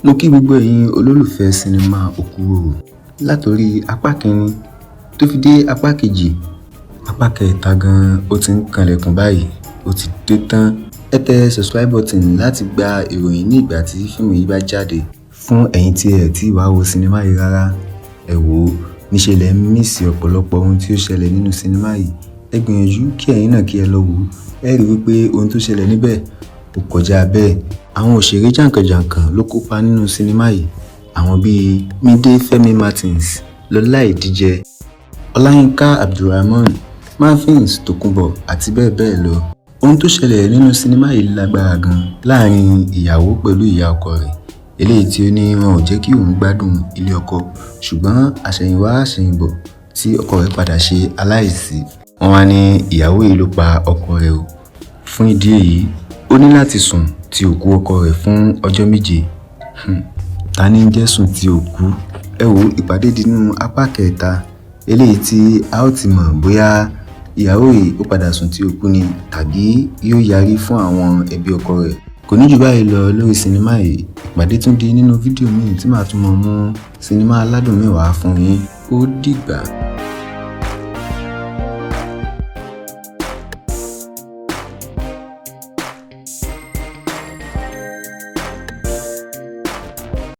Mo kí gbogbo ẹ̀yin olólùfẹ́ sinimá Òkúròrò látòrí apá kìíní tó fi dé apá kejì. Apá kẹta gan ó ti ń kanlẹ̀kùn báyìí, ó ti dé tán. Ẹ tẹ subscribe button láti gba ìròyìn ní ìgbà tí fíìmù yìí bá jáde. Fún ẹ̀yin tí ẹ ti wá wo sinimá yìí rárá, ẹ wò ó, níṣẹ́ lẹ mísì ọ̀pọ̀lọpọ̀ ohun tí ó ṣẹlẹ̀ nínú sinimá yìí. Ẹ gbìyànjú kí ẹ̀yin náà kí ẹ lọ wò ó. Ẹ rí wípé ohun tó ṣẹlẹ̀ níbẹ̀ ó kọjá bẹ́ẹ̀. Àwọn òṣèré jàǹkànjàǹkàn ló kópa nínú sinimá yìí. Àwọn bíi Mide Femi Martins, Lọlá Ìdíjẹ, Ọláyínká Abdulrahman, Marvins Tòkunbọ̀ àti bẹ́ẹ̀ bẹ́ẹ̀ lọ. Ohun tó ṣẹlẹ̀ nínú sinimá yìí lágbára gan láàrin ìyàwó pẹ̀lú ìyá ọkọ rẹ̀. Eléyìí tí ó ní wọn ò jẹ́ kí òun gbádùn ilé ọkọ, ṣùgbọ́n àṣẹ̀yìnwá àṣẹ̀yìnbọ̀ tí ọkọ rẹ̀ padà ṣe aláìsí. Wọ́n wá ní ìyàwó yìí ló pa ọkọ rẹ̀ o. Fún ìdí èyí, ó ní láti sùn ti òkú ọkọ rẹ̀ fún ọjọ́ 7. Ta ni ń jẹ́ sùn ti òkú? Ẹ wo ìpàdé dínú apá kẹta, eléyìí tí a ó ti mọ̀ bóyá ìyàwó yìí ó padà sùn ti òkú ni tàbí yóò yarí fún àwọn ẹbí ọkọ rẹ̀. Kò ní jù báyìí lọ lórí sinimá yìí. Ìpàdé tún di nínú fídíò míì tí màá tún mọ̀ mú sinimá aládùn mẹ́wàá fún yín. Ó dìgbà.